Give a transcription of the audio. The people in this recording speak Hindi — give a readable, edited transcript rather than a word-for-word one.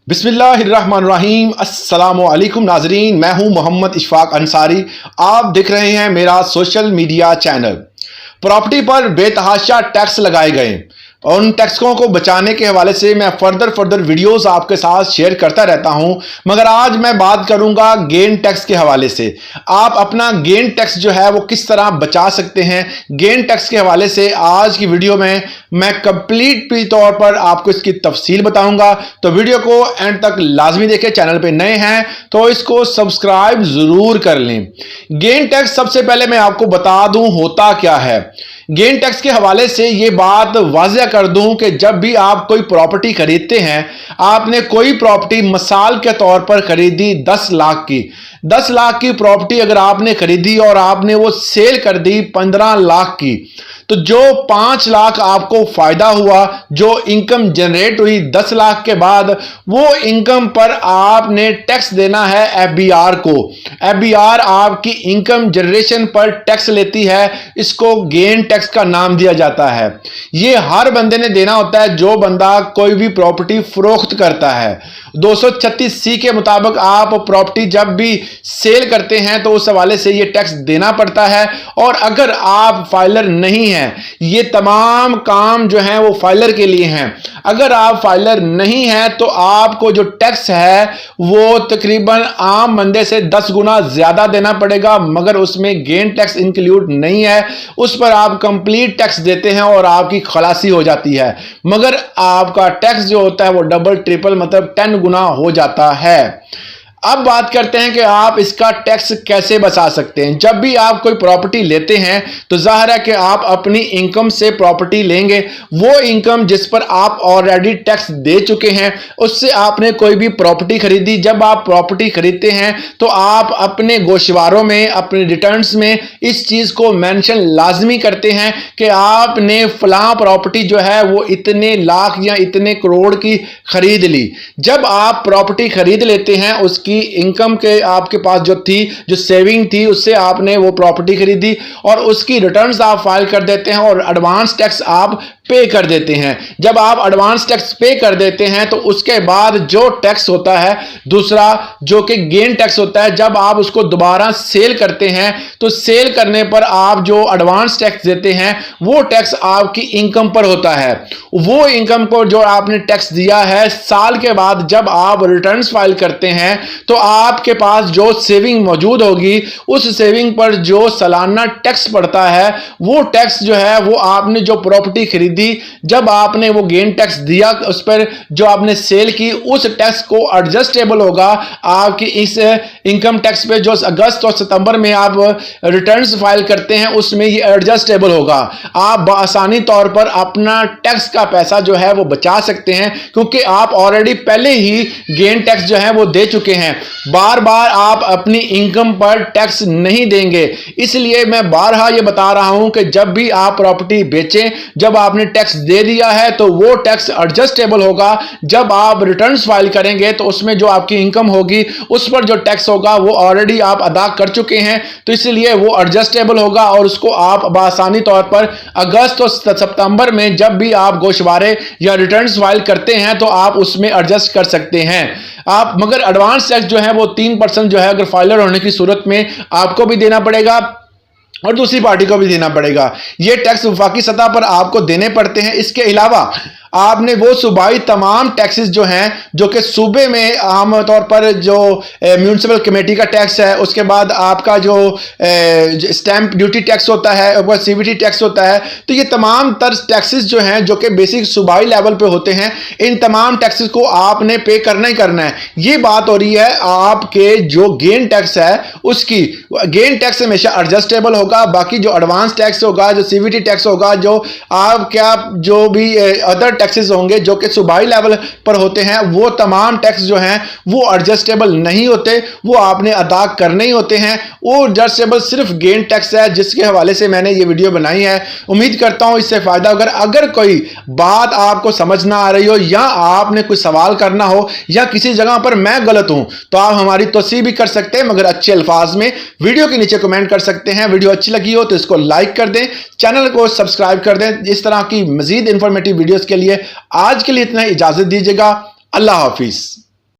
बिस्मिल्लाहिर्रहमानिर्रहीम अस्सलामुअलैकुम नाजरीन, मैं हूं मोहम्मद इशफाक अंसारी। आप देख रहे हैं मेरा सोशल मीडिया चैनल। प्रॉपर्टी पर बेतहाशा टैक्स लगाए गए, उन टैक्सों को बचाने के हवाले से मैं फर्दर वीडियोस आपके साथ शेयर करता रहता हूं, मगर आज मैं बात करूंगा गेन टैक्स के हवाले से। आप अपना गेन टैक्स जो है वो किस तरह बचा सकते हैं, गेन टैक्स के हवाले से आज की वीडियो में मैं कंप्लीट तौर पर आपको इसकी तफसील बताऊंगा। तो वीडियो को एंड तक लाजमी देखें। चैनल पे नए हैं तो इसको सब्सक्राइब जरूर कर लें। गेन टैक्स सबसे पहले मैं आपको बता दूं होता क्या है। गेन टैक्स के हवाले से ये बात वाज़ेह कर दूं कि जब भी आप कोई प्रॉपर्टी खरीदते हैं, आपने कोई प्रॉपर्टी मिसाल के तौर पर खरीदी 10 लाख की, 10 लाख की प्रॉपर्टी अगर आपने खरीदी और आपने वो सेल कर दी 15 लाख की, तो जो 5 लाख आपको फायदा हुआ, जो इनकम जनरेट हुई 10 लाख के बाद, वो इनकम पर आपने टैक्स देना है एफबीआर को। एफबीआर आपकी इनकम जनरेशन पर टैक्स लेती है, इसको गेन टैक्स का नाम दिया जाता है। ये हर बंदे ने देना होता है जो बंदा कोई भी प्रॉपर्टी फरोख्त करता है। 236C के मुताबिक आप प्रॉपर्टी जब भी सेल करते हैं तो उस हवाले से ये टैक्स देना पड़ता है। और अगर आप फाइलर नहीं हैं, ये तमाम काम जो हैं वो फाइलर के लिए हैं। अगर आप फाइलर नहीं हैं तो आपको जो टैक्स है वो तकरीबन आम बंदे से 10 गुना ज्यादा देना पड़ेगा, मगर उसमें गेन टैक्स इंक्लूड नहीं है। उस पर आप कंप्लीट टैक्स देते हैं और आपकी खलासी हो जाती है, मगर आपका टैक्स जो होता है वो डबल ट्रिपल मतलब 10 गुना हो जाता है। अब बात करते हैं कि आप इसका टैक्स कैसे बचा सकते हैं। जब भी आप कोई प्रॉपर्टी लेते हैं तो जाहिर है कि आप अपनी इनकम से प्रॉपर्टी लेंगे। वो इनकम जिस पर आप ऑलरेडी टैक्स दे चुके हैं, उससे आपने कोई भी प्रॉपर्टी खरीदी। जब आप प्रॉपर्टी खरीदते हैं तो आप अपने गोशवारों में, अपने रिटर्न्स में इस चीज को मेंशन लाजमी करते हैं कि आपने फलां प्रॉपर्टी जो है वो इतने लाख या इतने करोड़ की खरीद ली। जब आप प्रॉपर्टी खरीद लेते हैं, उसकी इनकम के आपके पास जो थी, जो सेविंग थी, उससे आपने वो प्रॉपर्टी खरीदी और उसकी रिटर्न्स आप फाइल कर देते हैं और एडवांस टैक्स आप पे कर देते हैं। जब आप एडवांस टैक्स पे कर देते हैं तो उसके बाद जो टैक्स होता है दूसरा, जो कि गेन टैक्स होता है, जब आप उसको दोबारा सेल करते हैं तो सेल करने पर आप जो एडवांस टैक्स देते हैं वो टैक्स आपकी इनकम पर होता है। वो इनकम को जो आपने टैक्स दिया है, साल के बाद जब आप रिटर्न्स फाइल करते हैं तो आपके पास जो सेविंग मौजूद होगी, उस सेविंग पर जो सालाना टैक्स पड़ता है, वो टैक्स जो है वो आपने जो प्रॉपर्टी खरीदी, जब आपने वो गेन टैक्स दिया, उस पर जो आपने सेल की, उस टैक्स को एडजस्टेबल होगा आपकी इस इनकम टैक्स पे। जो अगस्त और सितंबर में आप रिटर्न्स फाइल करते हैं उसमें ये एडजस्टेबल होगा। आप बआसानी तौर पर अपना टैक्स का पैसा जो है वो बचा सकते हैं, क्योंकि आप ऑलरेडी पहले ही गेन टैक्स जो है वो दे चुके हैं। बार बार आप अपनी इनकम पर टैक्स नहीं देंगे। इसलिए मैं बारहा ये बता रहा हूं कि जब भी आप प्रॉपर्टी बेचें, जब आपने टैक्स दे दिया है तो वो टैक्स एडजस्टेबल होगा। जब आप रिटर्न्स फाइल करेंगे तो उसमें जो आपकी इनकम होगी उस पर जो टैक्स होगा वो ऑलरेडी आप अदा कर चुके हैं, तो इसलिए वो एडजस्टेबल होगा और उसको आप आसानी तौर पर अगस्त और सितंबर में जब भी आप गोशवारे या रिटर्न्स फाइल करते हैं तो आप उसमें एडजस्ट कर सकते हैं आप। मगर एडवांस टैक्स जो है वो 3% जो है अगर फाइलर होने की सूरत में आपको भी देना पड़ेगा और दूसरी पार्टी को भी देना पड़ेगा। ये टैक्स वफाकी सतह पर आपको देने पड़ते हैं। इसके अलावा आपने वो सूबाई तमाम टैक्सेस जो हैं, जो कि सूबे में आमतौर पर जो म्यूनिसिपल कमेटी का टैक्स है, उसके बाद आपका जो स्टैंप ड्यूटी टैक्स होता है, ऊपर सीवीटी टैक्स होता है, तो ये तमाम तर्ज टैक्सेस जो हैं जो कि बेसिक सूबाई लेवल पे होते हैं, इन तमाम टैक्सेस को आपने पे करना ही करना है। ये बात हो रही है आपके जो गेन टैक्स है उसकी। गेन टैक्स हमेशा एडजस्टेबल होगा, बाकी जो एडवांस टैक्स होगा, जो सीवीटी टैक्स होगा, जो आपका जो भी अदर टैक्सेस होंगे जो कि सूबाई लेवल पर होते हैं, वो तमाम टैक्स जो हैं वो एडजस्टेबल नहीं होते, वो आपने अदा करने ही होते हैं। वो एडजस्टेबल सिर्फ गेन टैक्स है, जिसके हवाले से मैंने ये वीडियो बनाई है। उम्मीद करता हूं इससे फायदा। अगर कोई बात आपको समझ ना आ रही हो या आपने कोई सवाल करना हो या किसी जगह पर मैं गलत हूं तो आप हमारी तौसीह भी कर सकते हैं, मगर अच्छे अल्फाज में वीडियो के नीचे कमेंट कर सकते हैं। वीडियो अच्छी लगी हो तो इसको लाइक कर दें, चैनल को सब्सक्राइब कर दें। इस तरह की मजीद इंफॉर्मेटिव वीडियोस के लिए आज के लिए इतना, इजाजत दीजिएगा। अल्लाह हाफिज।